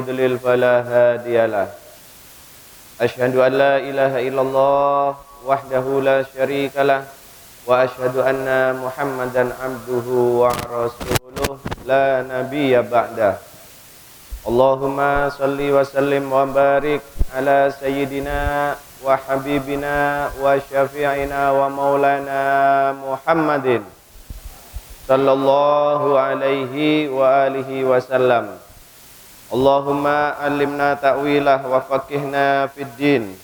يضلل فلا هادي له أشهد أن لا إله إلا الله وحده لا شريك له وأشهد أن محمدا عبده ورسوله لا نبي بعده اللهم صل وسلم وبارك على سيدنا وحبيبنا وشفيعنا ومولانا محمد صلى الله عليه وآله وسلم اللهم علمنا تأويله وفقهنا في الدين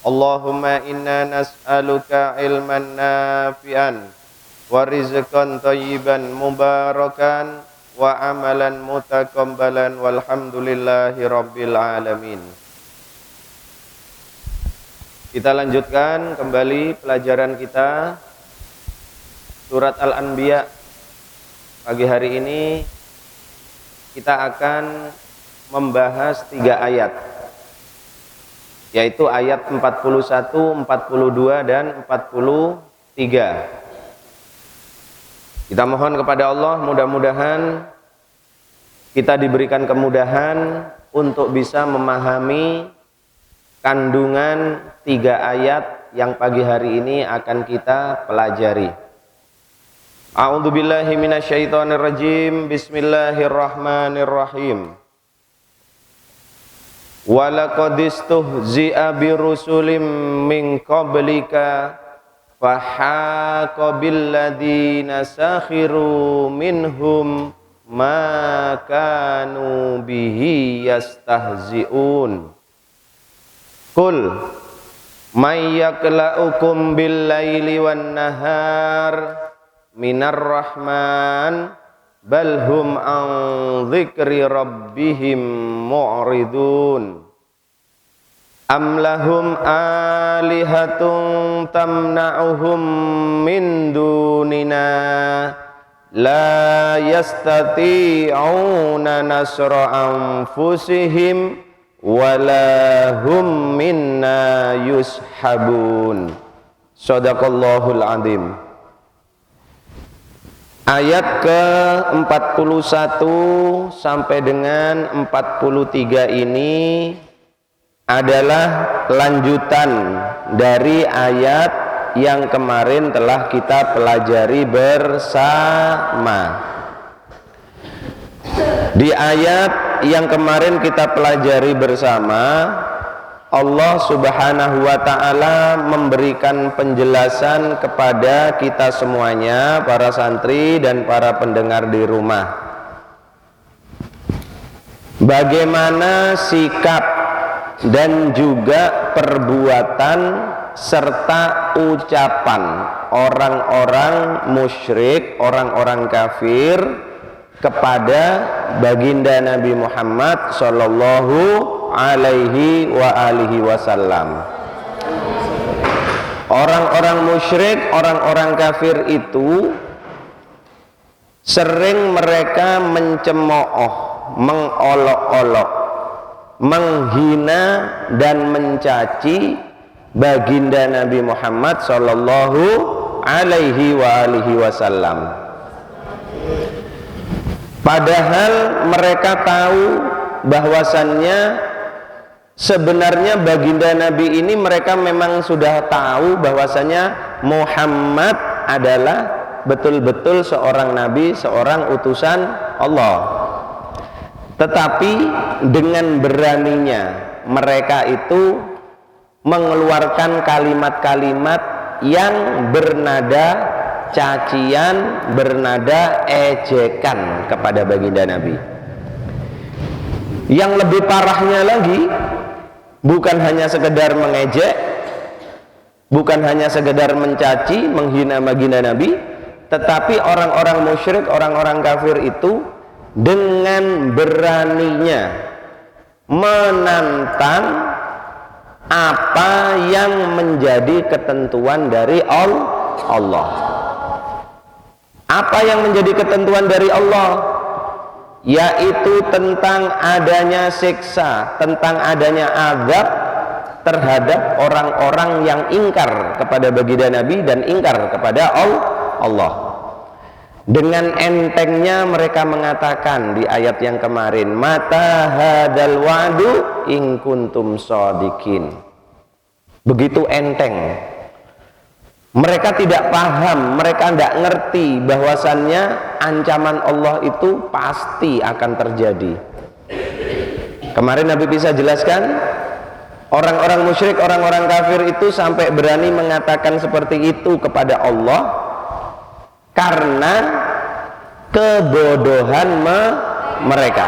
اللهم إنا نسألك علما نافعا ورزقا طيبا مباركا وعملا متقبلا والحمد لله رب العالمين. Kita lanjutkan kembali pelajaran kita surat Al-Anbiya. Pagi hari ini kita akan membahas 3 ayat, yaitu ayat 41, 42 dan 43. Kita mohon kepada Allah mudah-mudahan kita diberikan kemudahan untuk bisa memahami kandungan 3 ayat yang pagi hari ini akan kita pelajari. A'udzubillahi minasyaitonirrajim. Bismillahirrahmanirrahim. Walaqad istuhzi'a birusulim min qablika fahaqa billadzina sakhiru minhum ma kanu bihi yastahzi'un. Qul may yakla'ukum bil-laili wan-nahar minar rahman bal hum an dzikri rabbihim mu'ridun. Am lahum alihatun tamna'uhum min dunina la yastati'una nasra anfusihim wala hum minna yushabun. Shadaqallahul azim. Ayat ke-41 sampai dengan 43 ini adalah lanjutan dari ayat yang kemarin telah kita pelajari bersama. Di ayat yang kemarin kita pelajari bersama, Allah Subhanahu wa ta'ala memberikan penjelasan kepada kita semuanya, para santri dan para pendengar di rumah, bagaimana sikap dan juga perbuatan serta ucapan orang-orang musyrik, orang-orang kafir kepada baginda Nabi Muhammad sallallahu alaihi wa alihi wasallam. Orang-orang musyrik, orang-orang kafir itu sering mereka mencemooh, mengolok-olok, menghina dan mencaci baginda Nabi Muhammad sallallahu alaihi wa alihi wasallam. Padahal mereka tahu bahwasannya sebenarnya baginda Nabi ini, mereka memang sudah tahu bahwasannya Muhammad adalah betul-betul seorang nabi, seorang utusan Allah. Tetapi dengan beraninya mereka itu mengeluarkan kalimat-kalimat yang bernada cacian, bernada ejekan kepada baginda Nabi. Yang lebih parahnya lagi, bukan hanya sekedar mengejek, bukan hanya sekedar mencaci, menghina baginda Nabi, tetapi orang-orang musyrik, orang-orang kafir itu dengan beraninya menantang apa yang menjadi ketentuan dari Allah. Apa yang menjadi ketentuan dari Allah? Yaitu tentang adanya siksa, tentang adanya azab terhadap orang-orang yang ingkar kepada baginda Nabi dan ingkar kepada Allah. Dengan entengnya mereka mengatakan di ayat yang kemarin, mata hadal wa'du in kuntum shadiqin. Begitu enteng. Mereka tidak paham, mereka tidak ngerti bahwasannya ancaman Allah itu pasti akan terjadi. Kemarin Nabi bisa jelaskan, orang-orang musyrik, orang-orang kafir itu sampai berani mengatakan seperti itu kepada Allah karena kebodohan mereka.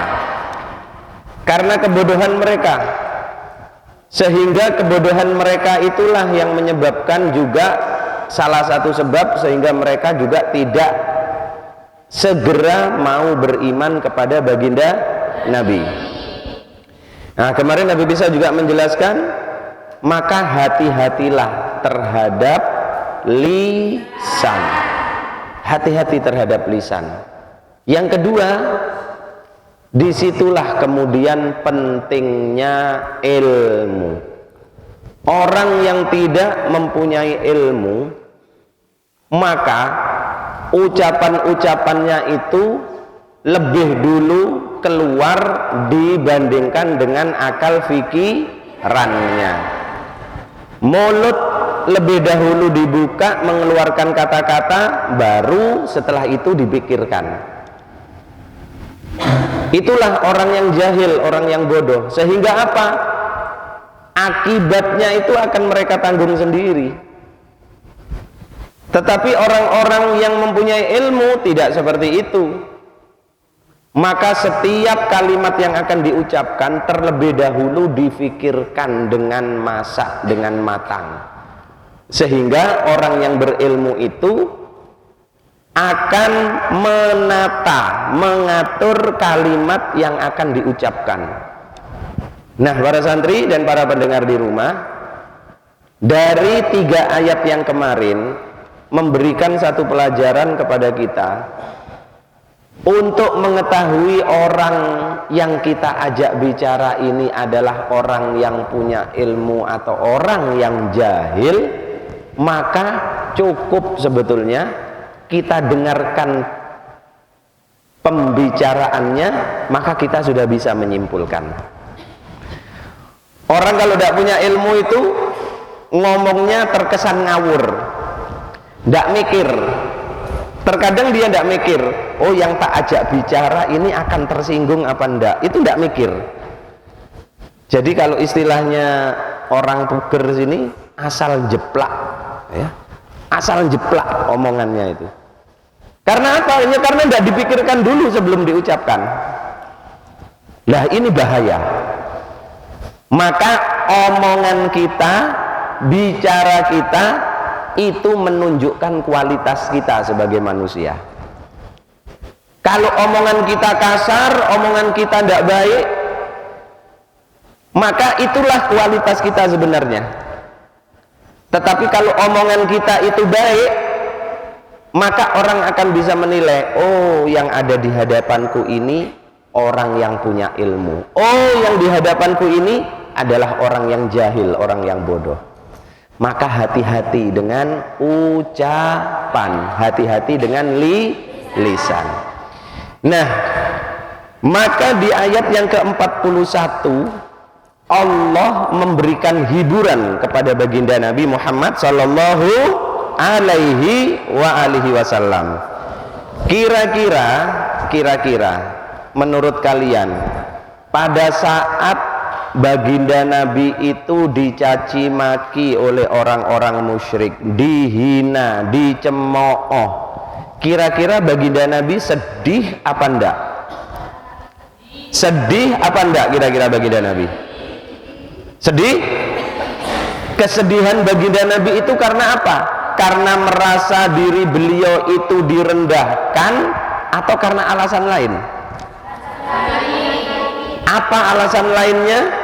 Karena kebodohan mereka, sehingga kebodohan mereka itulah yang menyebabkan juga salah satu sebab sehingga mereka juga tidak segera mau beriman kepada baginda Nabi. Nah, kemarin Nabi bisa juga menjelaskan, maka hati-hatilah terhadap lisan. Hati-hati terhadap lisan. Yang kedua, disitulah kemudian pentingnya ilmu. Orang yang tidak mempunyai ilmu, maka ucapan-ucapannya itu lebih dulu keluar dibandingkan dengan akal fikirannya. Mulut lebih dahulu dibuka mengeluarkan kata-kata, baru setelah itu dipikirkan. Itulah orang yang jahil, orang yang bodoh. Sehingga apa? Akibatnya itu akan mereka tanggung sendiri. Tetapi orang-orang yang mempunyai ilmu tidak seperti itu. Maka setiap kalimat yang akan diucapkan terlebih dahulu difikirkan dengan masak, dengan matang. Sehingga orang yang berilmu itu akan menata, mengatur kalimat yang akan diucapkan. Nah, para santri dan para pendengar di rumah, dari 3 ayat yang kemarin memberikan satu pelajaran kepada kita untuk mengetahui orang yang kita ajak bicara ini adalah orang yang punya ilmu atau orang yang jahil. Maka cukup sebetulnya kita dengarkan pembicaraannya, maka kita sudah bisa menyimpulkan. Orang kalau tidak punya ilmu itu ngomongnya terkesan ngawur, tidak mikir. Terkadang dia tidak mikir, oh yang tak ajak bicara ini akan tersinggung apa enggak, itu tidak mikir. Jadi kalau istilahnya orang puber sini, asal jeplak, ya, asal jeplak omongannya itu. Karena apa? Ya, karena tidak dipikirkan dulu sebelum diucapkan. Lah ini bahaya. Maka omongan kita, bicara kita itu menunjukkan kualitas kita sebagai manusia. Kalau omongan kita kasar, omongan kita tidak baik, maka itulah kualitas kita sebenarnya. Tetapi kalau omongan kita itu baik, maka orang akan bisa menilai, oh yang ada di hadapanku ini orang yang punya ilmu, oh yang di hadapanku ini adalah orang yang jahil, orang yang bodoh. Maka hati-hati dengan ucapan, hati-hati dengan lisan. Nah, maka di ayat yang ke-41 Allah memberikan hiburan kepada baginda Nabi Muhammad sallallahu alaihi wasallam. Kira-kira menurut kalian, pada saat baginda Nabi itu dicaci maki oleh orang-orang musyrik, dihina, dicemooh, kira-kira baginda Nabi sedih apa enggak? Sedih apa enggak kira-kira baginda Nabi? Sedih? Kesedihan baginda Nabi itu karena apa? Karena merasa diri beliau itu direndahkan atau karena alasan lain? Apa alasan lainnya?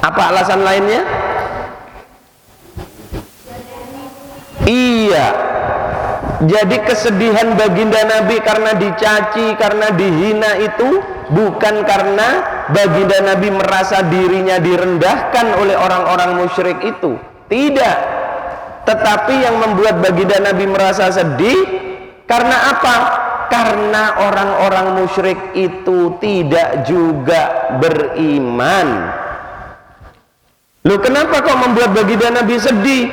Apa alasan lainnya? Iya. Jadi kesedihan baginda Nabi karena dicaci, karena dihina itu bukan karena baginda Nabi merasa dirinya direndahkan oleh orang-orang musyrik itu. Tidak. Tetapi yang membuat baginda Nabi merasa sedih karena apa? Karena orang-orang musyrik itu tidak juga beriman. Loh, kenapa kok membuat baginda Nabi sedih?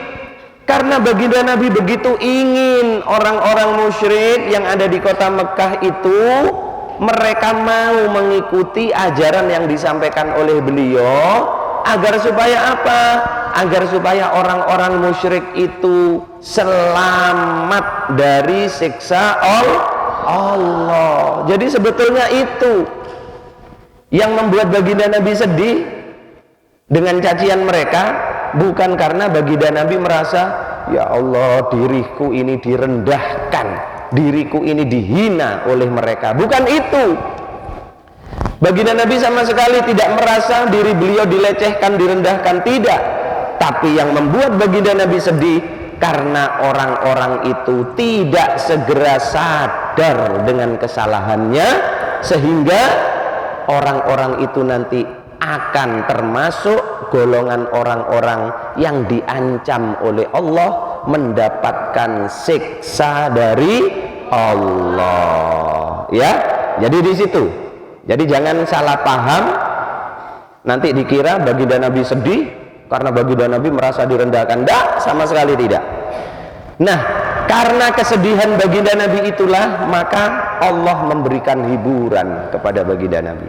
Karena baginda Nabi begitu ingin orang-orang musyrik yang ada di kota Mekah itu mereka mau mengikuti ajaran yang disampaikan oleh beliau, agar supaya apa? Agar supaya orang-orang musyrik itu selamat dari siksa Allah. Jadi sebetulnya itu yang membuat baginda Nabi sedih dengan cacian mereka, bukan karena baginda Nabi merasa, ya Allah, diriku ini direndahkan, diriku ini dihina oleh mereka. Bukan itu. Baginda Nabi sama sekali tidak merasa diri beliau dilecehkan, direndahkan, tidak. Tapi yang membuat baginda Nabi sedih karena orang-orang itu tidak segera sadar dengan kesalahannya, sehingga orang-orang itu nanti akan termasuk golongan orang-orang yang diancam oleh Allah mendapatkan siksa dari Allah. Ya, jadi di situ. Jadi jangan salah paham, nanti dikira baginda Nabi sedih karena baginda Nabi merasa direndahkan. Tidak, sama sekali tidak. Nah, karena kesedihan baginda Nabi itulah maka Allah memberikan hiburan kepada baginda Nabi.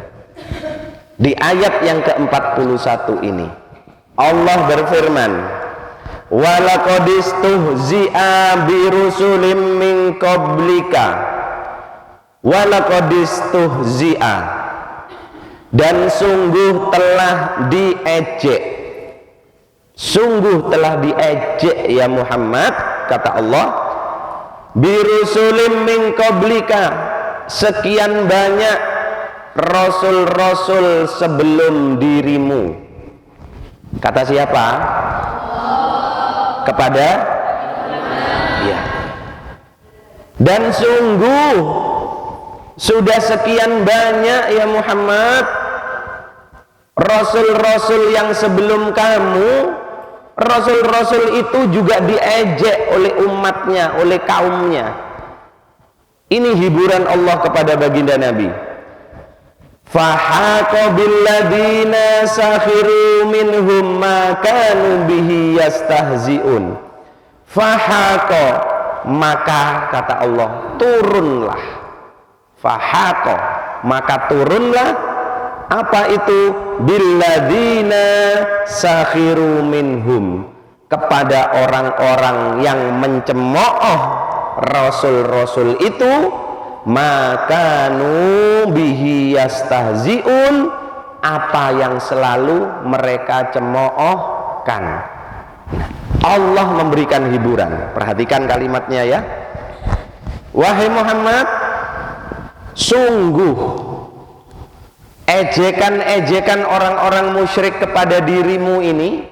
Di ayat yang ke-41 ini Allah berfirman, walaqad istuhzi'a birusulim min qablika, walaqad istuhzi'a, dan sungguh telah diejek, sungguh telah diejek ya Muhammad, kata Allah, birusulim min qablika, sekian banyak rasul-rasul sebelum dirimu. Kata siapa? Kepada ya. Dan sungguh sudah sekian banyak ya Muhammad rasul-rasul yang sebelum kamu. Rasul-rasul itu juga diejek oleh umatnya, oleh kaumnya. Ini hiburan Allah kepada baginda Nabi. Fahaqa billadina sakhiru minhum ma kanu bihi yastahzi'un. Fahaqa, maka kata Allah, turunlah. Fahaqa, maka turunlah. Apa itu? Billadina sakhiru minhum, kepada orang-orang yang mencemooh rasul-rasul itu, makanu bihi yastahzi'un, apa yang selalu mereka cemoohkan. Allah memberikan hiburan. Perhatikan kalimatnya ya. Wahai Muhammad, sungguh ejekan-ejekan orang-orang musyrik kepada dirimu ini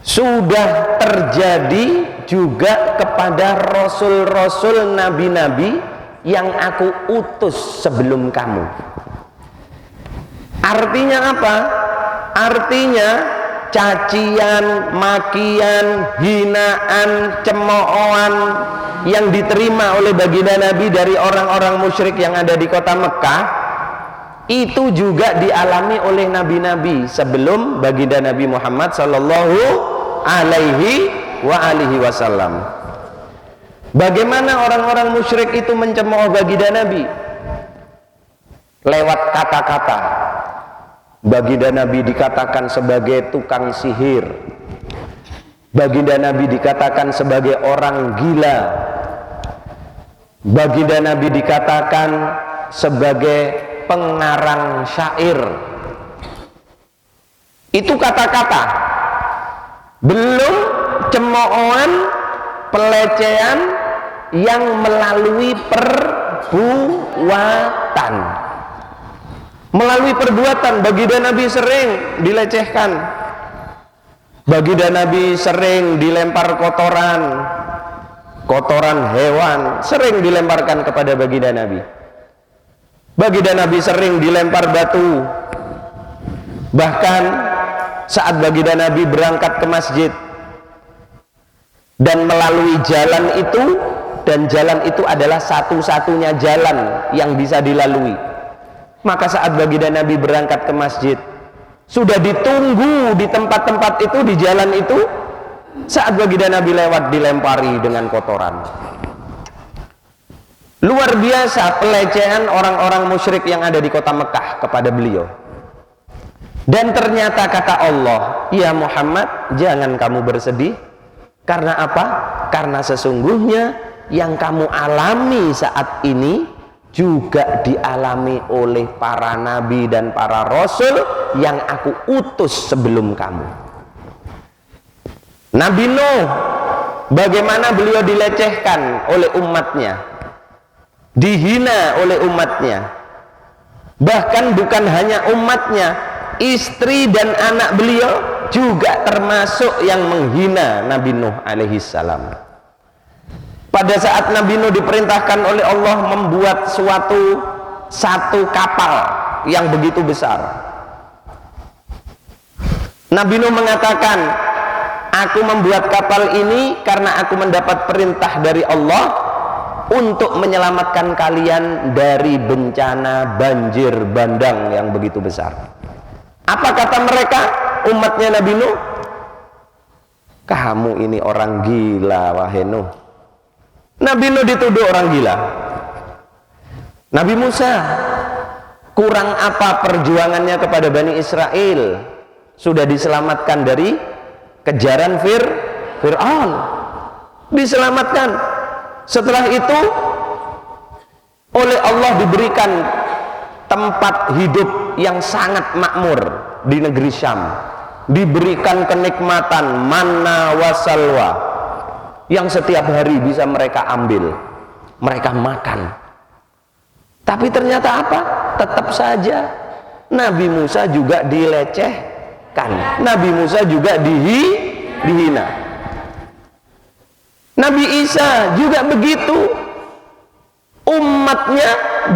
sudah terjadi juga kepada rasul-rasul, nabi-nabi yang aku utus sebelum kamu. Artinya apa? Artinya cacian, makian, hinaan, cemoohan yang diterima oleh baginda Nabi dari orang-orang musyrik yang ada di kota Mekah, itu juga dialami oleh nabi-nabi sebelum baginda Nabi Muhammad sallallahu alaihi wa alihi wasallam. Bagaimana orang-orang musyrik itu mencemooh baginda Nabi? Lewat kata-kata. Baginda Nabi dikatakan sebagai tukang sihir. Baginda Nabi dikatakan sebagai orang gila. Baginda Nabi dikatakan sebagai pengarang syair. Itu kata-kata. Belum cemoohan, pelecehan yang melalui perbuatan. Melalui perbuatan baginda Nabi sering dilecehkan. Baginda Nabi sering dilempar kotoran, kotoran hewan sering dilemparkan kepada baginda Nabi. Baginda Nabi sering dilempar batu. Bahkan saat baginda Nabi berangkat ke masjid, dan melalui jalan itu, dan jalan itu adalah satu-satunya jalan yang bisa dilalui. Maka saat baginda Nabi berangkat ke masjid, sudah ditunggu di tempat-tempat itu, di jalan itu. Saat baginda Nabi lewat, dilempari dengan kotoran. Luar biasa pelecehan orang-orang musyrik yang ada di kota Mekah kepada beliau. Dan ternyata kata Allah, ya Muhammad, jangan kamu bersedih. Karena apa? Karena sesungguhnya yang kamu alami saat ini juga dialami oleh para nabi dan para rasul yang aku utus sebelum kamu. Nabi Nuh, bagaimana beliau dilecehkan oleh umatnya, dihina oleh umatnya. Bahkan bukan hanya umatnya, istri dan anak beliau juga termasuk yang menghina Nabi Nuh alaihi salam. Pada saat Nabi Nuh diperintahkan oleh Allah membuat satu kapal yang begitu besar, Nabi Nuh mengatakan, aku membuat kapal ini karena aku mendapat perintah dari Allah untuk menyelamatkan kalian dari bencana banjir bandang yang begitu besar. Apa kata mereka, umatnya Nabi Nuh? Kamu ini orang gila, wahai Nuh. Nabi Nuh dituduh orang gila. Nabi Musa, kurang apa perjuangannya kepada Bani Israel? Sudah diselamatkan dari kejaran Fir'aun, diselamatkan. Setelah itu oleh Allah diberikan tempat hidup yang sangat makmur di negeri Syam, diberikan kenikmatan manna wasalwa yang setiap hari bisa mereka ambil, mereka makan. Tapi ternyata apa? Tetap saja Nabi Musa juga dilecehkan, Nabi Musa juga dihina. Nabi Isa juga begitu, umatnya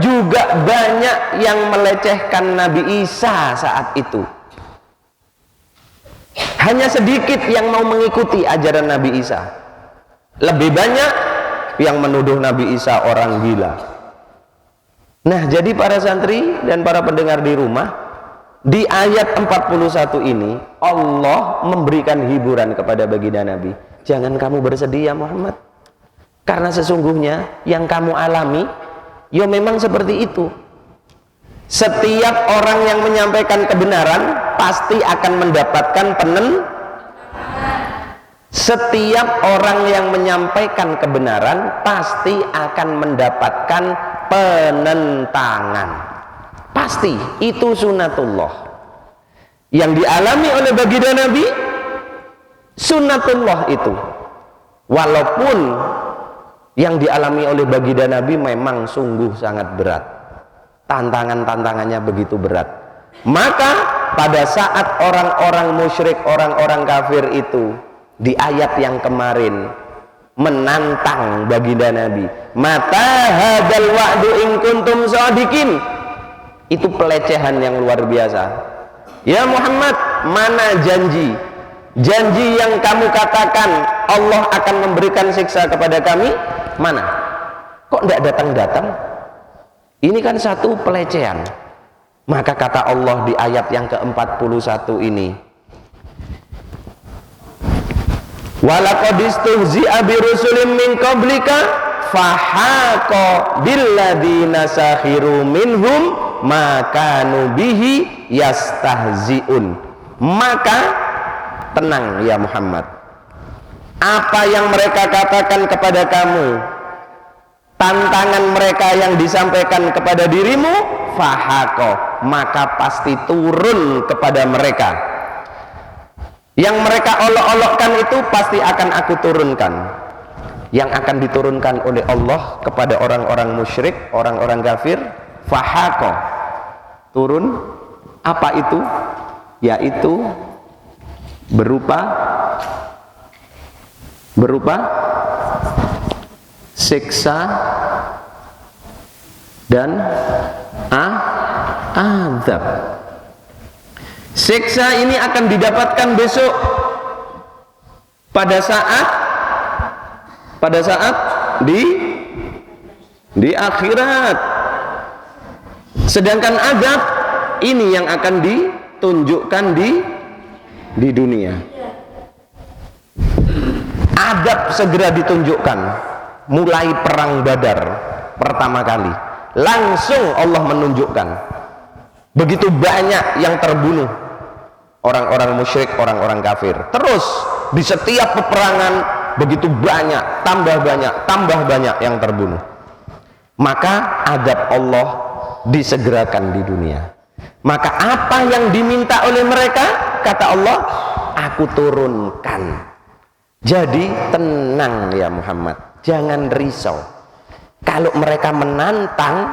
juga banyak yang melecehkan Nabi Isa saat itu. Hanya sedikit yang mau mengikuti ajaran Nabi Isa, lebih banyak yang menuduh Nabi Isa orang gila. Nah, jadi para santri dan para pendengar di rumah, di ayat 41 ini Allah memberikan hiburan kepada baginda Nabi. Jangan kamu bersedih ya Muhammad, karena sesungguhnya yang kamu alami ya memang seperti itu. Setiap orang yang menyampaikan kebenaran pasti akan mendapatkan setiap orang yang menyampaikan kebenaran pasti akan mendapatkan penentangan. Pasti, itu sunatullah yang dialami oleh baginda Nabi. Sunnatullah itu, walaupun yang dialami oleh baginda Nabi memang sungguh sangat berat, tantangannya begitu berat. Maka pada saat orang-orang musyrik, orang-orang kafir itu di ayat yang kemarin menantang baginda Nabi, mata hadal wa'du in kuntum shadiqin, itu pelecehan yang luar biasa. Ya Muhammad, mana janji yang kamu katakan Allah akan memberikan siksa kepada kami? Mana? Kok tidak datang-datang? Ini kan satu pelecehan. Maka kata Allah di ayat yang ke-41 ini, walaqad istuhzi'a birusulin min qablika fahaqa billadzina sakhiru minhum ma kanu bihi yastahzi'un. Maka tenang ya Muhammad, apa yang mereka katakan kepada kamu, tantangan mereka yang disampaikan kepada dirimu, fahako, maka pasti turun kepada mereka. Yang mereka olok-olokkan itu pasti akan aku turunkan. Yang akan diturunkan oleh Allah kepada orang-orang musyrik, orang-orang kafir, fahako, turun. Apa itu? Yaitu berupa siksa dan azab. Siksa ini akan didapatkan besok pada saat pada saat di akhirat. Sedangkan adab ini yang akan ditunjukkan di dunia. Adab segera ditunjukkan mulai perang Badar pertama kali. Langsung Allah menunjukkan begitu banyak yang terbunuh, orang-orang musyrik, orang-orang kafir. Terus di setiap peperangan begitu banyak, tambah banyak yang terbunuh. Maka adab Allah disegerakan di dunia. Maka apa yang diminta oleh mereka, kata Allah, aku turunkan. Jadi tenang ya Muhammad, jangan risau. Kalau mereka menantang,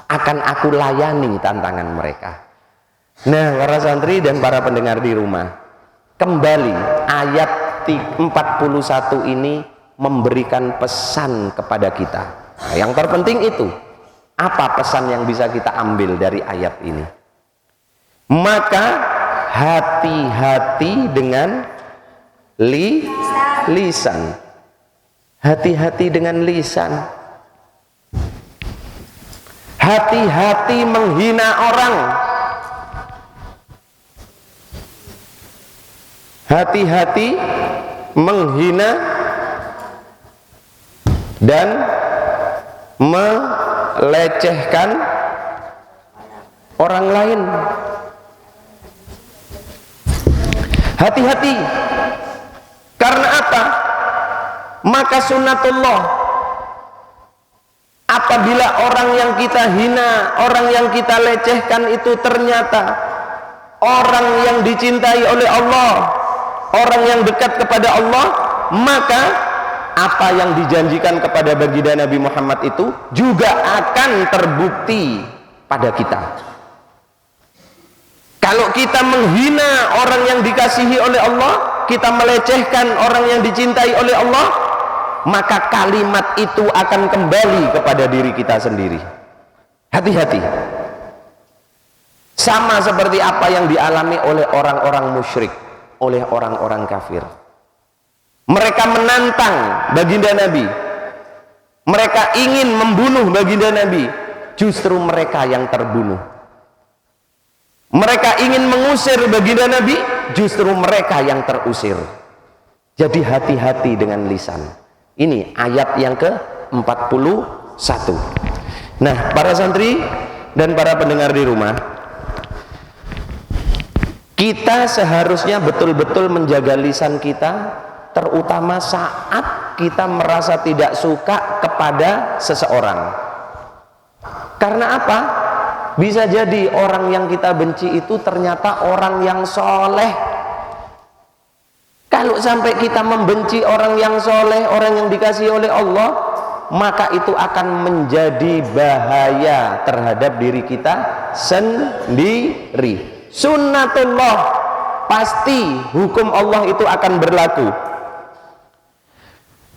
akan aku layani tantangan mereka. Nah, para santri dan para pendengar di rumah, kembali ayat 41 ini memberikan pesan kepada kita. Nah, yang terpenting itu, apa pesan yang bisa kita ambil dari ayat ini? Maka hati-hati dengan lisan. Hati-hati dengan lisan. Hati-hati menghina orang. Hati-hati menghina dan melecehkan orang lain. Hati-hati. Karena apa? Maka sunnatullah, apabila orang yang kita hina, orang yang kita lecehkan itu ternyata orang yang dicintai oleh Allah, orang yang dekat kepada Allah, maka apa yang dijanjikan kepada baginda Nabi Muhammad itu juga akan terbukti pada kita. Kalau kita menghina orang yang dikasihi oleh Allah, kita melecehkan orang yang dicintai oleh Allah, maka kalimat itu akan kembali kepada diri kita sendiri. Hati-hati. Sama seperti apa yang dialami oleh orang-orang musyrik, oleh orang-orang kafir. Mereka menantang baginda Nabi, mereka ingin membunuh baginda Nabi, justru mereka yang terbunuh. Mereka ingin mengusir baginda Nabi, justru mereka yang terusir. Jadi hati-hati dengan lisan. Ini ayat yang ke-41. Nah, para santri dan para pendengar di rumah, kita seharusnya betul-betul menjaga lisan kita, terutama saat kita merasa tidak suka kepada seseorang. Karena apa? Bisa jadi orang yang kita benci itu ternyata orang yang soleh. Kalau sampai kita membenci orang yang soleh, orang yang dikasihi oleh Allah, maka itu akan menjadi bahaya terhadap diri kita sendiri. Sunnatullah, pasti hukum Allah itu akan berlaku.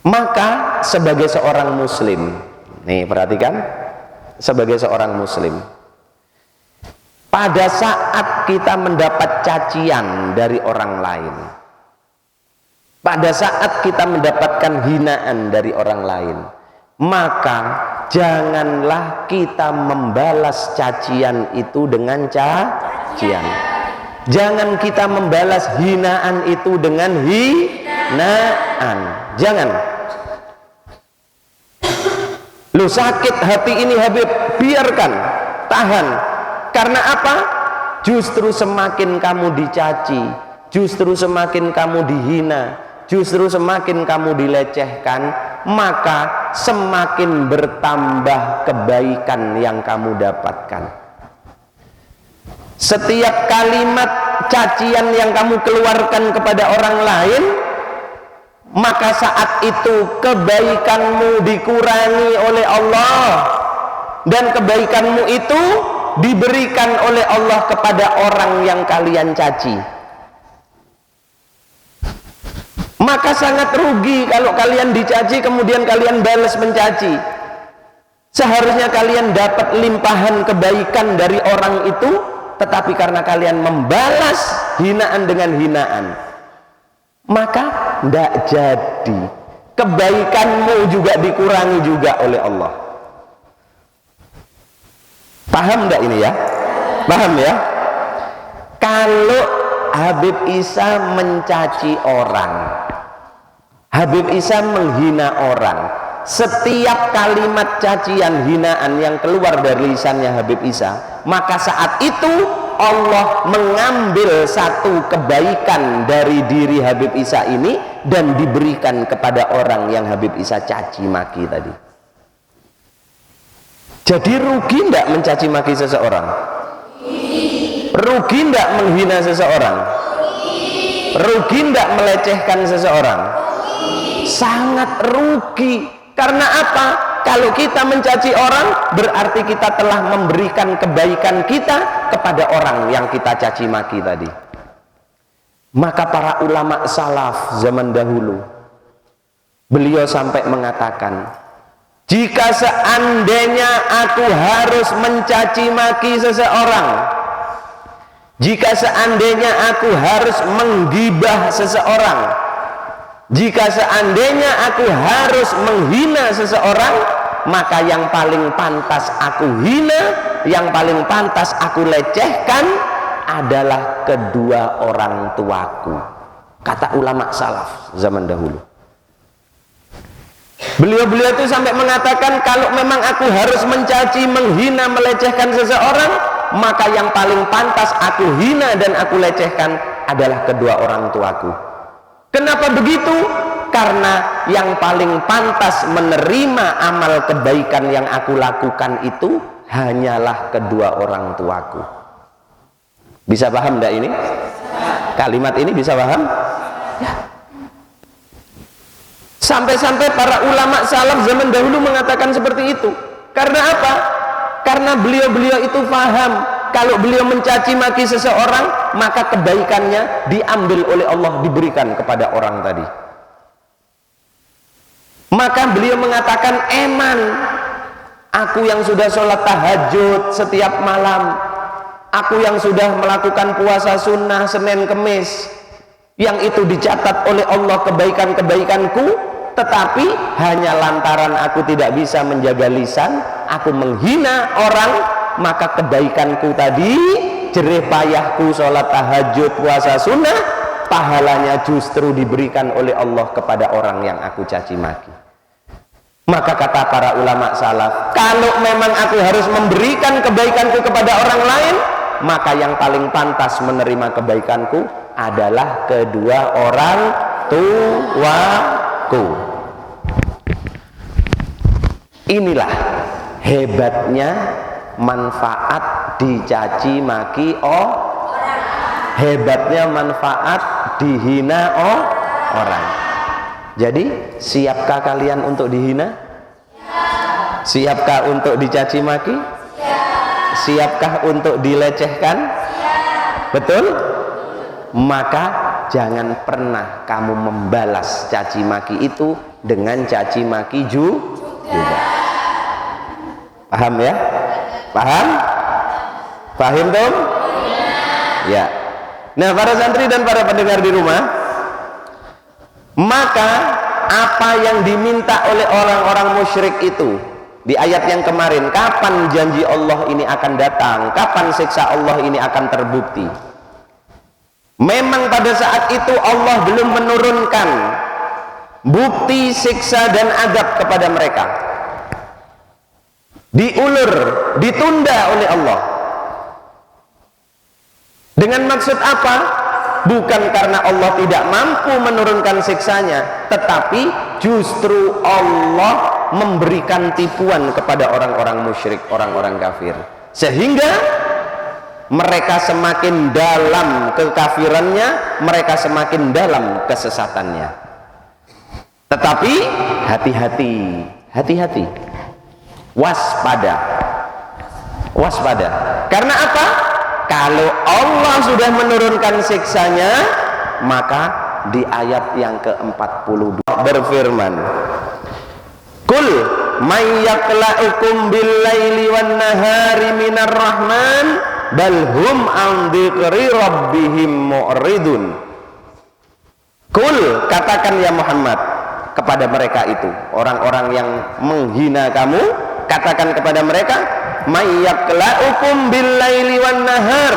Maka sebagai seorang muslim, nih perhatikan, sebagai seorang muslim, pada saat kita mendapat cacian dari orang lain, pada saat kita mendapatkan hinaan dari orang lain, maka janganlah kita membalas cacian itu dengan cacian. Jangan kita membalas hinaan itu dengan hinaan. Jangan. Lu sakit hati ini Habib, biarkan, tahan. Karena apa? Justru semakin kamu dicaci, justru semakin kamu dihina, justru semakin kamu dilecehkan, maka semakin bertambah kebaikan yang kamu dapatkan. Setiap kalimat cacian yang kamu keluarkan kepada orang lain, maka saat itu kebaikanmu dikurangi oleh Allah, dan kebaikanmu itu diberikan oleh Allah kepada orang yang kalian caci. Maka sangat rugi kalau kalian dicaci kemudian kalian balas mencaci. Seharusnya kalian dapat limpahan kebaikan dari orang itu, tetapi karena kalian membalas hinaan dengan hinaan, maka tidak jadi. kebaikanmu juga dikurangi juga oleh Allah. Paham enggak ini ya? Paham ya? Kalau Habib Isa mencaci orang, Habib Isa menghina orang, setiap kalimat cacian hinaan yang keluar dari lisannya Habib Isa, maka saat itu Allah mengambil satu kebaikan dari diri Habib Isa ini dan diberikan kepada orang yang Habib Isa caci maki tadi. Jadi rugi enggak mencaci maki seseorang? Rugi enggak menghina seseorang? Rugi enggak melecehkan seseorang? Sangat rugi. Karena apa? Kalau kita mencaci orang, berarti kita telah memberikan kebaikan kita kepada orang yang kita caci maki tadi. Maka para ulama salaf zaman dahulu, beliau sampai mengatakan, jika seandainya aku harus mencaci maki seseorang, jika seandainya aku harus menggibah seseorang, jika seandainya aku harus menghina seseorang, maka yang paling pantas aku hina, yang paling pantas aku lecehkan adalah kedua orang tuaku. Kata ulama salaf zaman dahulu. Beliau-beliau itu sampai mengatakan, kalau memang aku harus mencaci, menghina, melecehkan seseorang, maka yang paling pantas aku hina dan aku lecehkan adalah kedua orang tuaku. Kenapa begitu? Karena yang paling pantas menerima amal kebaikan yang aku lakukan itu hanyalah kedua orang tuaku. Bisa paham enggak ini? Kalimat ini bisa paham? Ya. Sampai-sampai para ulama salaf zaman dahulu mengatakan seperti itu. Karena apa? Karena beliau-beliau itu paham, kalau beliau mencaci maki seseorang, maka kebaikannya diambil oleh Allah, diberikan kepada orang tadi. Maka beliau mengatakan, eman aku yang sudah sholat tahajud setiap malam, aku yang sudah melakukan puasa sunnah Senin Kemis, yang itu dicatat oleh Allah kebaikan-kebaikanku, tetapi hanya lantaran aku tidak bisa menjaga lisan, aku menghina orang, maka kebaikanku tadi, jerih payahku sholat tahajud puasa sunnah, pahalanya justru diberikan oleh Allah kepada orang yang aku caci maki. Maka kata para ulama salaf, kalau memang aku harus memberikan kebaikanku kepada orang lain, maka yang paling pantas menerima kebaikanku adalah kedua orang tuaku. Inilah hebatnya manfaat dicaci maki hebatnya manfaat dihina orang. Jadi siapkah kalian untuk dihina? Siapkah untuk dicaci maki? Siapkah untuk dilecehkan? Betul? Maka jangan pernah kamu membalas caci maki itu dengan caci maki juga. Paham ya? Paham? Paham dong? Ya. Nah, para santri dan para pendengar di rumah, maka apa yang diminta oleh orang-orang musyrik itu di ayat yang kemarin, kapan janji Allah ini akan datang, kapan siksa Allah ini akan terbukti, memang pada saat itu Allah belum menurunkan bukti siksa dan adab kepada mereka, diulur, ditunda oleh Allah. Dengan maksud apa? Bukan karena Allah tidak mampu menurunkan siksanya, tetapi justru Allah memberikan tipuan kepada orang-orang musyrik, orang-orang kafir, sehingga mereka semakin dalam kekafirannya, mereka semakin dalam kesesatannya. Tetapi hati-hati, hati-hati, waspada, waspada. Karena apa? Kalau Allah sudah menurunkan siksanya, maka di ayat yang ke-42 berfirman, Kul may yakla'ukum bil-laili wan-nahari minar rahman bal hum an dzikri rabbihim mu'ridun. Kul, katakan ya Muhammad, kepada mereka itu, orang-orang yang menghina kamu, katakan kepada mereka, mayyakla'ukum billaili wan nahar,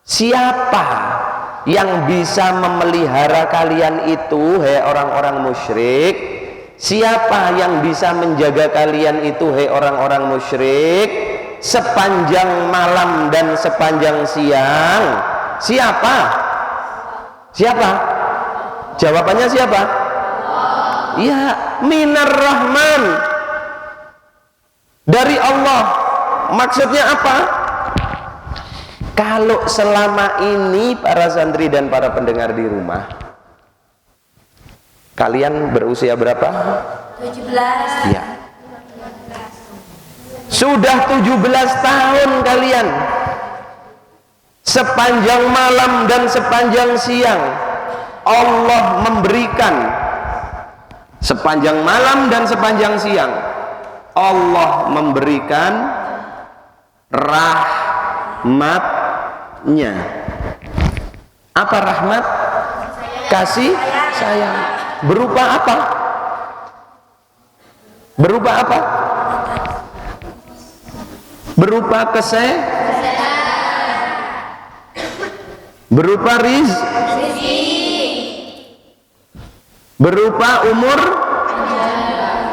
siapa yang bisa memelihara kalian itu, hei orang-orang musyrik? Siapa yang bisa menjaga kalian itu, hei orang-orang musyrik, sepanjang malam dan sepanjang siang? Siapa? Siapa? Jawabannya siapa? Ya, minar rahman, dari Allah. Maksudnya apa? Kalau selama ini para santri dan para pendengar di rumah, kalian berusia berapa? 17. Ya. Sudah 17 tahun kalian, sepanjang malam dan sepanjang siang Allah memberikan, sepanjang malam dan sepanjang siang Allah memberikan rahmatnya. Apa rahmat? Kasih sayang. Berupa apa? Berupa apa? Berupa berupa rizki, berupa umur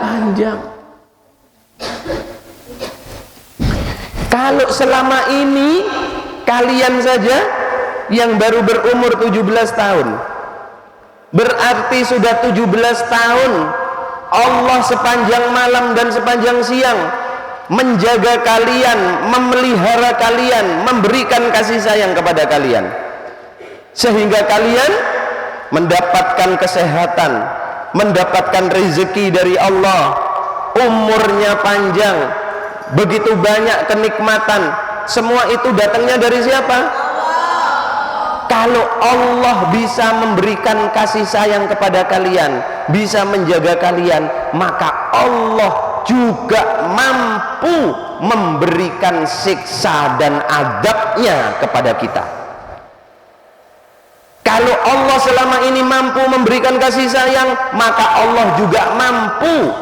panjang. Kalau selama ini kalian saja yang baru berumur 17 tahun, berarti sudah 17 tahun Allah sepanjang malam dan sepanjang siang menjaga kalian, memelihara kalian, memberikan kasih sayang kepada kalian, sehingga kalian mendapatkan kesehatan, mendapatkan rezeki dari Allah, umurnya panjang, begitu banyak kenikmatan. Semua itu datangnya dari siapa? Kalau Allah bisa memberikan kasih sayang kepada kalian, bisa menjaga kalian, maka Allah juga mampu memberikan siksa dan adabnya kepada kita. Kalau Allah selama ini mampu memberikan kasih sayang, maka Allah juga mampu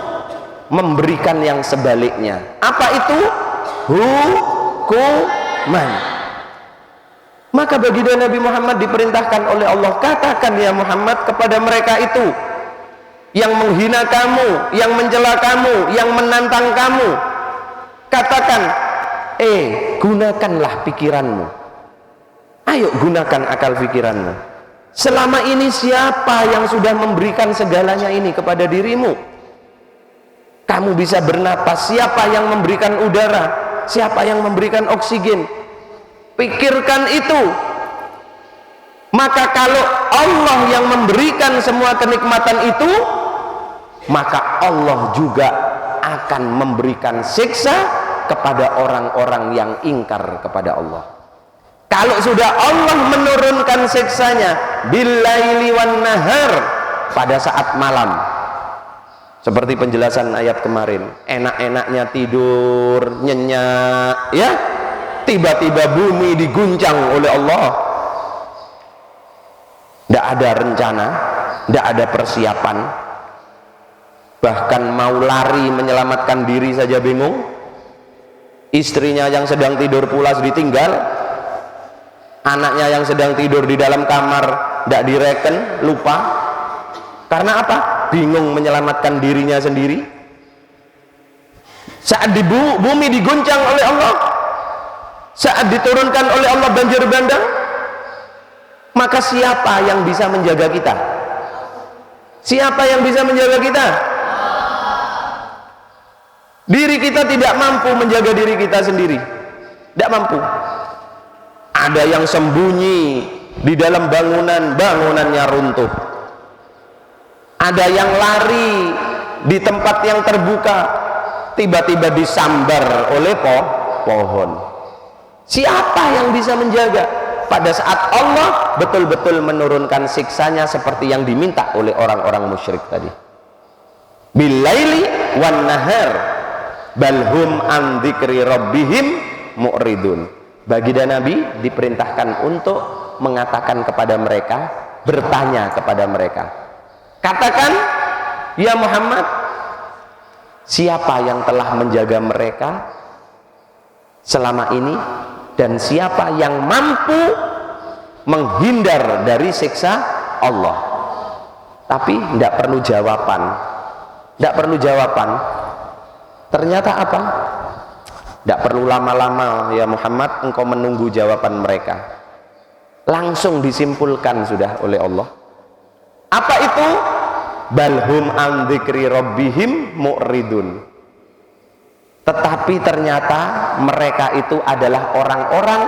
memberikan yang sebaliknya. Apa itu? Hukuman. Maka baginda Nabi Muhammad diperintahkan oleh Allah, katakan ya Muhammad kepada mereka itu yang menghina kamu, yang mencela kamu, yang menantang kamu, katakan, gunakanlah pikiranmu. Ayo gunakan akal pikiranmu. Selama ini siapa yang sudah memberikan segalanya ini kepada dirimu? Kamu bisa bernapas. Siapa yang memberikan udara? Siapa yang memberikan oksigen? Pikirkan itu. Maka kalau Allah yang memberikan semua kenikmatan itu, maka Allah juga akan memberikan siksa kepada orang-orang yang ingkar kepada Allah. Kalau sudah Allah menurunkan siksanya billaili wan nahar, pada saat malam, seperti penjelasan ayat kemarin, enak-enaknya tidur nyenyak, ya, tiba-tiba bumi diguncang oleh Allah. Tidak ada rencana, tidak ada persiapan, bahkan mau lari menyelamatkan diri saja bingung. Istrinya yang sedang tidur pulas ditinggal, anaknya yang sedang tidur di dalam kamar tidak direken, lupa. Karena apa? Bingung menyelamatkan dirinya sendiri. Saat di bumi diguncang oleh Allah, saat diturunkan oleh Allah banjir bandang, maka siapa yang bisa menjaga kita? Siapa yang bisa menjaga kita? Diri kita tidak mampu menjaga diri kita sendiri, tidak mampu. Ada yang sembunyi di dalam bangunan, bangunannya runtuh. Ada yang lari di tempat yang terbuka, tiba-tiba disambar oleh pohon. Siapa yang bisa menjaga? Pada saat Allah betul-betul menurunkan siksanya seperti yang diminta oleh orang-orang musyrik tadi. Billaili wan nahar balhum an dzikri rabbihim mu'ridun. Baginda Nabi diperintahkan untuk mengatakan kepada mereka, bertanya kepada mereka, Katakan, ya Muhammad, siapa yang telah menjaga mereka selama ini, dan siapa yang mampu menghindar dari siksa Allah. Tapi tidak perlu jawaban, tidak perlu jawaban. Ternyata apa? Tidak perlu lama-lama, ya Muhammad, engkau menunggu jawaban mereka. Langsung disimpulkan sudah oleh Allah. Apa itu? Balhum an dzikri rabbihim mu'ridun. Tetapi ternyata mereka itu adalah orang-orang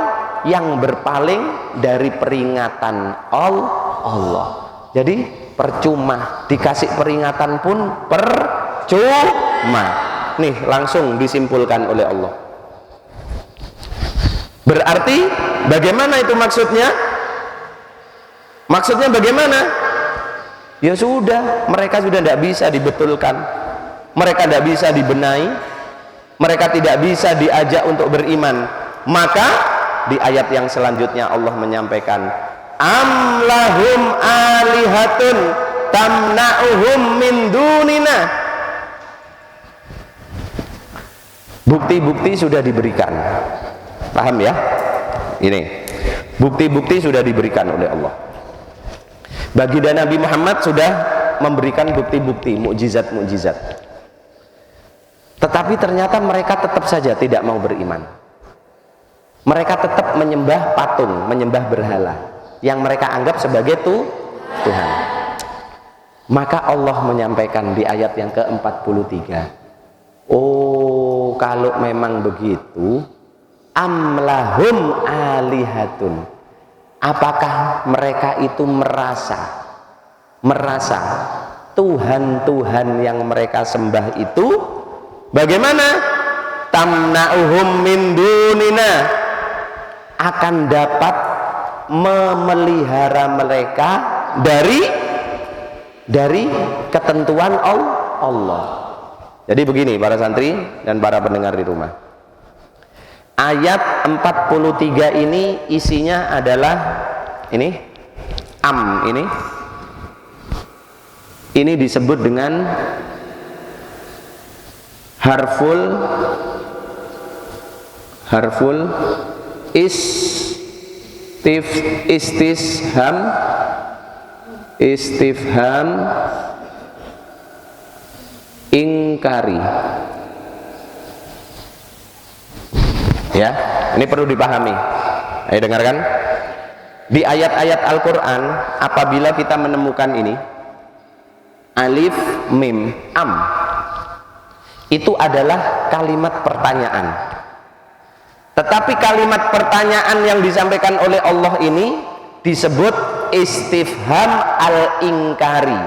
yang berpaling dari peringatan Allah. Jadi percuma, dikasih peringatan pun percuma. Nih langsung disimpulkan oleh Allah. Berarti bagaimana itu maksudnya? Maksudnya bagaimana? Ya sudah, mereka sudah tidak bisa dibetulkan, mereka tidak bisa dibenahi, mereka tidak bisa diajak untuk beriman. Maka di ayat yang selanjutnya Allah menyampaikan, amlahum alihatun tamna'uhum min dunina. Bukti-bukti sudah diberikan. Paham ya? Ini bukti-bukti sudah diberikan oleh Allah. Baginda Nabi Muhammad sudah memberikan bukti-bukti, mukjizat-mukjizat. Tetapi ternyata mereka tetap saja tidak mau beriman. Mereka tetap menyembah patung, menyembah berhala yang mereka anggap sebagai Tuhan. Maka Allah menyampaikan di ayat yang ke-43, oh kalau memang begitu, amlahum alihatun, apakah mereka itu merasa Tuhan-Tuhan yang mereka sembah itu bagaimana? Tamna'uhum min dunina, akan dapat memelihara mereka dari ketentuan Allah. Jadi begini para santri dan para pendengar di rumah, ayat 43 ini isinya adalah ini ini disebut dengan harful istifham ingkari. Ya, ini perlu dipahami. Ayo dengarkan. Di ayat-ayat Al-Quran, apabila kita menemukan ini alif, mim, am, itu adalah kalimat pertanyaan. Tetapi kalimat pertanyaan yang disampaikan oleh Allah ini disebut istifham al-ingkari.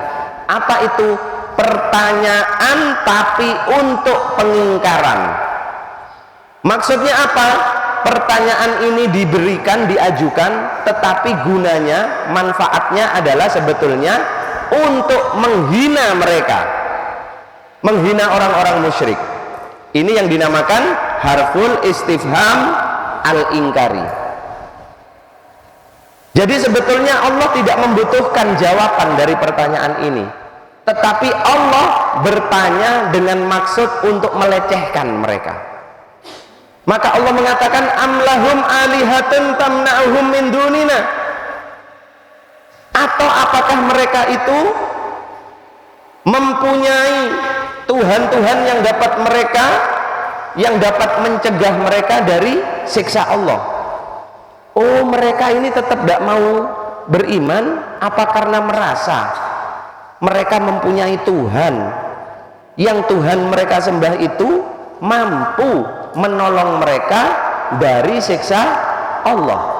Apa itu? Pertanyaan tapi untuk pengingkaran. Maksudnya apa? Pertanyaan ini diberikan, diajukan, tetapi gunanya, manfaatnya adalah sebetulnya untuk menghina mereka, menghina orang-orang musyrik. Ini yang dinamakan harful istifham al-ingkari. Jadi sebetulnya Allah tidak membutuhkan jawaban dari pertanyaan ini, tetapi Allah bertanya dengan maksud untuk melecehkan mereka. Maka Allah mengatakan amlahum alihatun tamna'uhum min dunina, atau apakah mereka itu mempunyai Tuhan-Tuhan yang dapat mencegah mereka dari siksa Allah. Oh, mereka ini tetap tidak mau beriman, apa karena merasa mereka mempunyai Tuhan yang Tuhan mereka sembah itu mampu menolong mereka dari siksa Allah?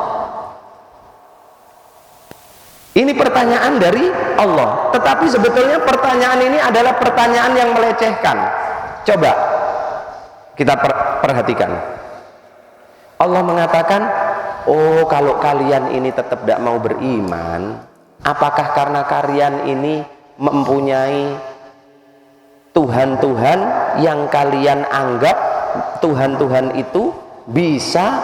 Ini pertanyaan dari Allah, tetapi sebetulnya pertanyaan ini adalah pertanyaan yang melecehkan. Coba kita perhatikan. Allah mengatakan, oh kalau kalian ini tetap tidak mau beriman, apakah karena kalian ini mempunyai Tuhan-Tuhan yang kalian anggap Tuhan-Tuhan itu bisa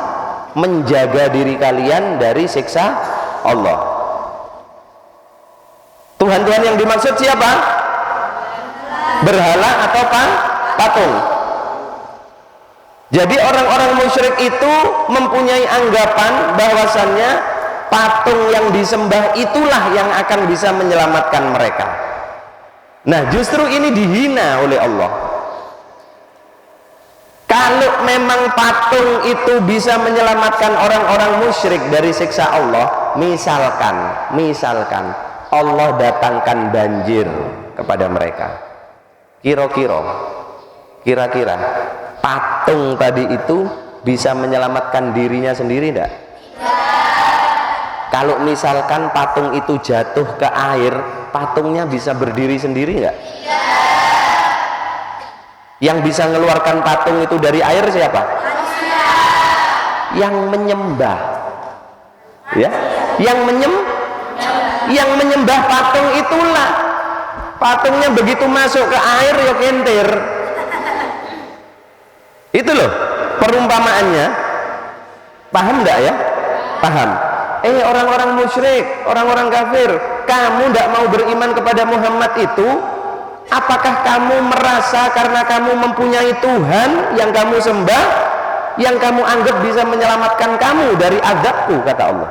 menjaga diri kalian dari siksa Allah? Tuhan-Tuhan yang dimaksud siapa? Berhala atau patung. Jadi orang-orang musyrik itu mempunyai anggapan bahwasannya patung yang disembah itulah yang akan bisa menyelamatkan mereka. Nah, justru ini dihina oleh Allah. Kalau memang patung itu bisa menyelamatkan orang-orang musyrik dari siksa Allah, misalkan Allah datangkan banjir kepada mereka. Kira-kira patung tadi itu bisa menyelamatkan dirinya sendiri enggak? Kalau misalkan patung itu jatuh ke air, patungnya bisa berdiri sendiri enggak? Yang bisa mengeluarkan patung itu dari air siapa? Yang menyembah. Ya, yang menyembah patung itulah. Patungnya begitu masuk ke air ya kentir. Itu loh perumpamaannya. Paham enggak ya? Paham. Orang-orang musyrik, orang-orang kafir, kamu tidak mau beriman kepada Muhammad itu, apakah kamu merasa karena kamu mempunyai Tuhan yang kamu sembah, yang kamu anggap bisa menyelamatkan kamu dari azabku, kata Allah?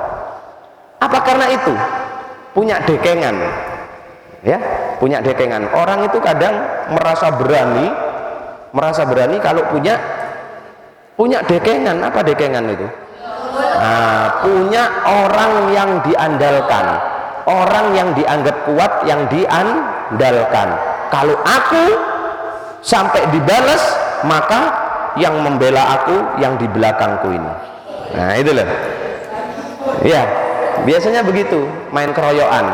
Apa karena itu? Punya dekengan, ya, punya dekengan. Orang itu kadang merasa berani kalau punya dekengan. Apa dekengan itu? Nah, punya orang yang diandalkan, orang yang dianggap kuat, yang diandalkan. Kalau aku sampai dibalas, maka yang membela aku yang di belakangku ini. Nah, itu loh. Ya, biasanya begitu, main keroyokan.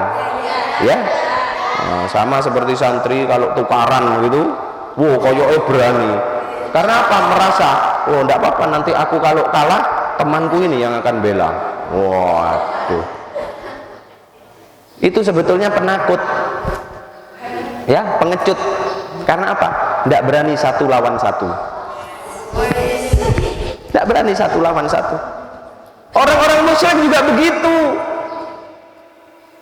Ya. Nah, sama seperti santri kalau tukaran gitu, koyoke berani. Karena apa? Merasa, enggak apa-apa, nanti aku kalau kalah temanku ini yang akan bela. Waduh. Itu sebetulnya penakut. Ya, pengecut. Karena apa? Tidak berani satu lawan satu. Tidak berani satu lawan satu. Orang-orang musyrik juga begitu.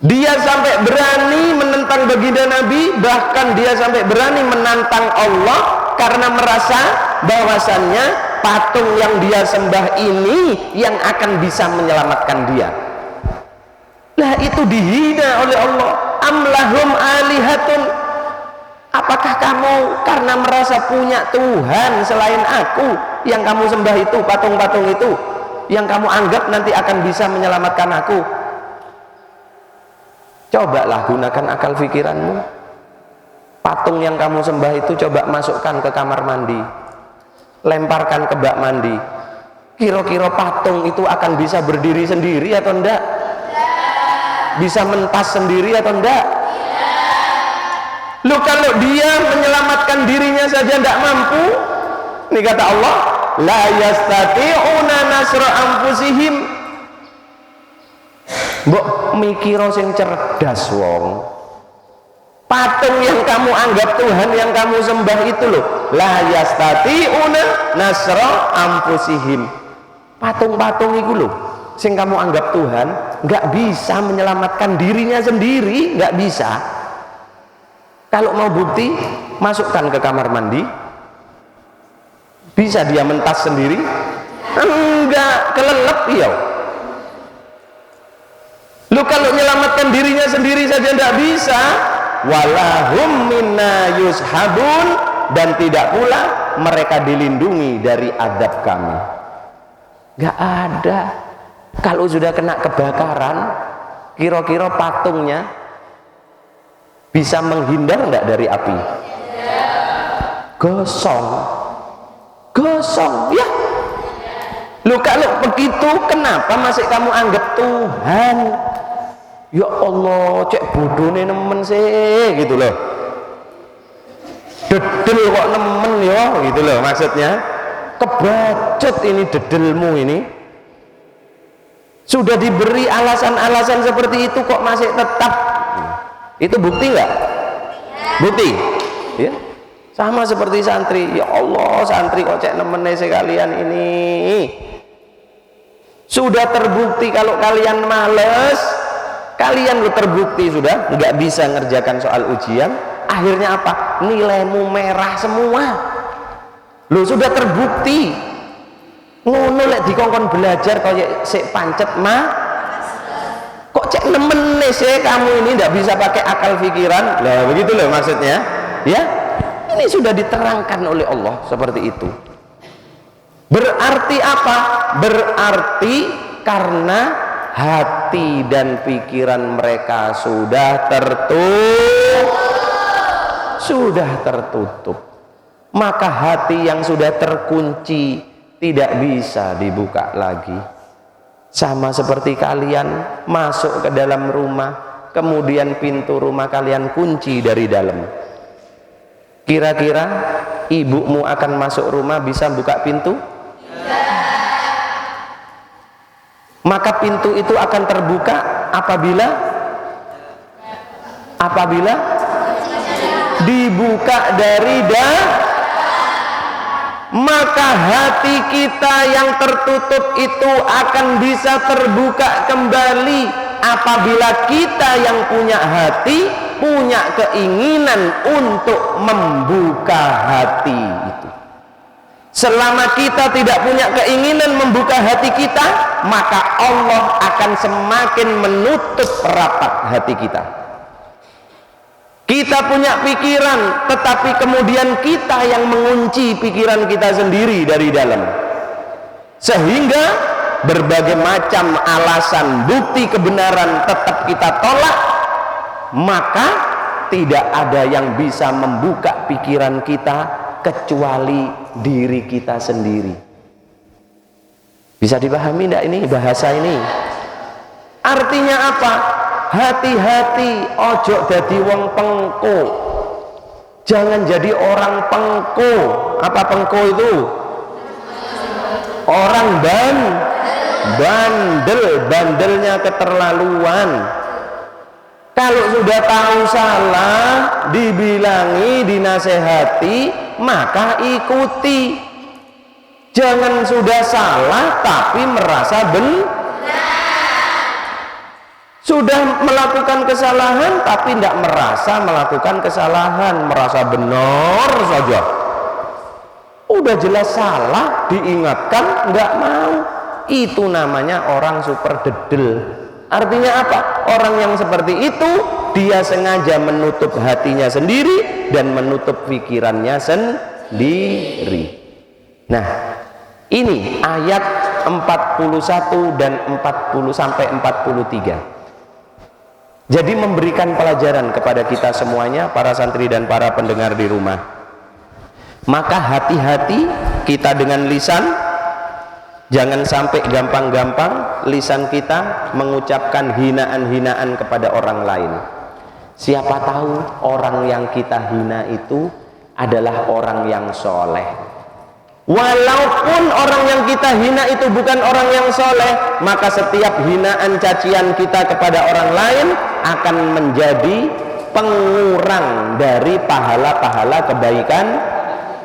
Dia sampai berani menentang baginda Nabi, bahkan dia sampai berani menantang Allah karena merasa bahwasannya patung yang dia sembah ini yang akan bisa menyelamatkan dia. Lah, itu dihina oleh Allah. Amlahum alihatun, apakah kamu karena merasa punya Tuhan selain aku yang kamu sembah itu, patung-patung itu yang kamu anggap nanti akan bisa menyelamatkan aku? Cobalah gunakan akal pikiranmu. Patung yang kamu sembah itu coba masukkan ke kamar mandi, lemparkan ke bak mandi. Kira-kira patung itu akan bisa berdiri sendiri atau enggak? Bisa mentas sendiri atau enggak? Lu kalau dia menyelamatkan dirinya saja enggak mampu, ini kata Allah, la yastati'una nasra anfusihim. Mbok mikiro sing cerdas wong. Patung yang kamu anggap Tuhan yang kamu sembah itu loh, la yastati'una nasra anfusihim. Patung-patung itu loh sing kamu anggap Tuhan nggak bisa menyelamatkan dirinya sendiri, nggak bisa. Kalau mau bukti, masukkan ke kamar mandi. Bisa dia mentas sendiri? Enggak, kelelep ya. Lu kalau menyelamatkan dirinya sendiri saja nggak bisa. Walahum minna yushabun, dan tidak pula mereka dilindungi dari azab kami. Nggak ada. Kalau sudah kena kebakaran, kira-kira patungnya bisa menghindar enggak dari api? Gosong ya. Lu kalau begitu kenapa masih kamu anggap Tuhan? Ya Allah, cek bodohnya nemen sih gitu loh. Dedel kok nemen ya gitu loh maksudnya. Kebacut ini dedelmu ini. Sudah diberi alasan-alasan seperti itu kok masih tetap. Itu bukti nggak? Bukti ya. Sama seperti santri. Ya Allah, santri kok cek nemen sekalian ini. Sudah terbukti kalau kalian males, Kalian lu terbukti sudah nggak bisa ngerjakan soal ujian, akhirnya apa? Nilaimu merah semua. Lu sudah terbukti. Ngono lek dikongkon belajar kaya sik pancet kok cek nemen sih kamu ini nggak bisa pakai akal pikiran. Lah begitu loh maksudnya. Ya, ini sudah diterangkan oleh Allah seperti itu. Berarti apa? Berarti karena hati dan pikiran mereka sudah tertutup. Maka hati yang sudah terkunci tidak bisa dibuka lagi. Sama seperti kalian masuk ke dalam rumah, kemudian pintu rumah kalian kunci dari dalam. Kira-kira ibumu akan masuk rumah bisa buka pintu? Maka pintu itu akan terbuka apabila dibuka dari maka hati kita yang tertutup itu akan bisa terbuka kembali apabila kita yang punya hati punya keinginan untuk membuka hati itu. Selama kita tidak punya keinginan membuka hati kita, maka Allah akan semakin menutup rapat hati kita. Kita punya pikiran, tetapi kemudian kita yang mengunci pikiran kita sendiri dari dalam, sehingga berbagai macam alasan bukti kebenaran tetap kita tolak, maka tidak ada yang bisa membuka pikiran kita kecuali diri kita sendiri. Bisa dipahami tidak ini bahasa ini? Artinya apa? Hati-hati, ojo dadi wong pengko. Jangan jadi orang pengko. Apa pengko itu? Orang bandelnya keterlaluan. Kalau sudah tahu salah, dibilangi, dinasehati, maka ikuti. Jangan sudah salah tapi merasa sudah melakukan kesalahan tapi tidak merasa melakukan kesalahan, merasa benar saja. Udah jelas salah, diingatkan nggak mau. Itu namanya orang super dedel. Artinya apa? Orang yang seperti itu dia sengaja menutup hatinya sendiri dan menutup pikirannya sendiri. Nah, ini ayat 41 dan 40 sampai 43. Jadi memberikan pelajaran kepada kita semuanya, para santri dan para pendengar di rumah. Maka hati-hati kita dengan lisan. Jangan sampai gampang-gampang lisan kita mengucapkan hinaan-hinaan kepada orang lain. Siapa tahu orang yang kita hina itu adalah orang yang soleh. Walaupun orang yang kita hina itu bukan orang yang soleh, maka setiap hinaan cacian kita kepada orang lain akan menjadi pengurang dari pahala-pahala kebaikan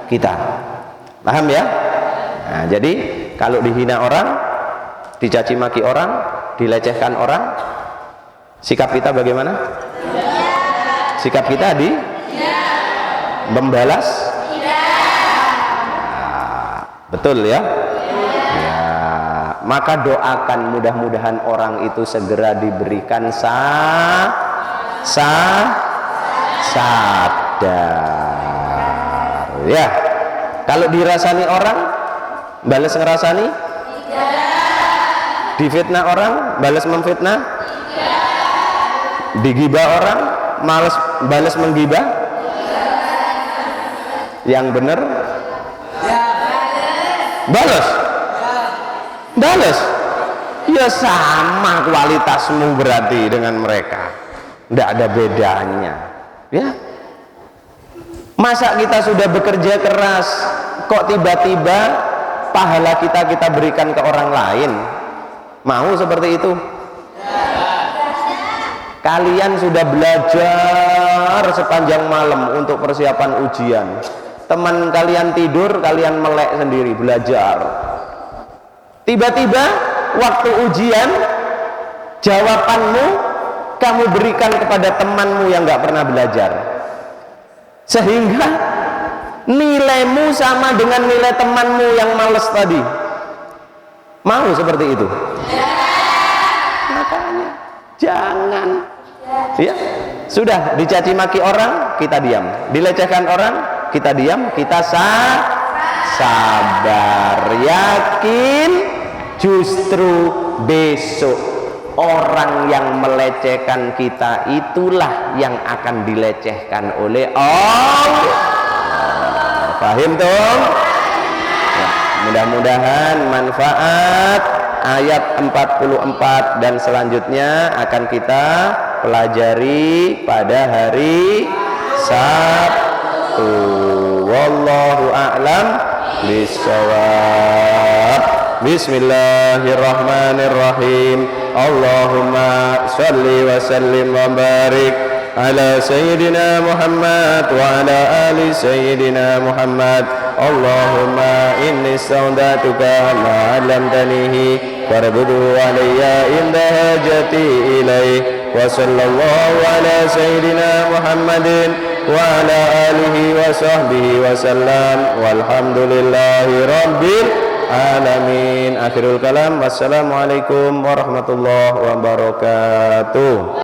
kita. Paham ya? Nah, jadi kalau dihina orang, dicaci maki orang, dilecehkan orang, sikap kita bagaimana? Sikap kita membalas? Betul ya? Ya, maka doakan mudah-mudahan orang itu segera diberikan sadar. Ya, kalau dirasani orang, balas ngerasani? Difitnah orang, balas memfitnah? Digibah orang, balas menggibah? Yang benar? Balas ya sama kualitasmu berarti dengan mereka, tidak ada bedanya ya. Masa kita sudah bekerja keras kok tiba-tiba pahala kita berikan ke orang lain? Mau seperti itu? Kalian sudah belajar sepanjang malam untuk persiapan ujian, teman kalian tidur, kalian melek sendiri belajar. Tiba-tiba waktu ujian, jawabanmu kamu berikan kepada temanmu yang nggak pernah belajar, sehingga nilaimu sama dengan nilai temanmu yang males tadi. Mau seperti itu? Makanya jangan. Ya, sudah dicaci maki orang, kita diam. Dilecehkan orang, kita diam. Kita sabar, yakin. Justru besok orang yang melecehkan kita itulah yang akan dilecehkan oleh Allah. Paham dong? Ya, mudah-mudahan manfaat ayat 44 dan selanjutnya akan kita pelajari pada hari Sabtu. Wallahu a'lam bishawab. Bismillahirrahmanirrahim. Allahumma salli wa sallim wa barik ala sayyidina Muhammad wa ala ali sayyidina Muhammad. Allahumma inni ista'udatuka ma 'allamtanihi farbudu alayya inda hajati ilaih. Wa sallallahu ala sayyidina Muhammadin wa ala alihi wa sahbihi wa sallam. Walhamdulillahi rabbil alamin. Akhirul kalam. Wassalamualaikum warahmatullahi wabarakatuh.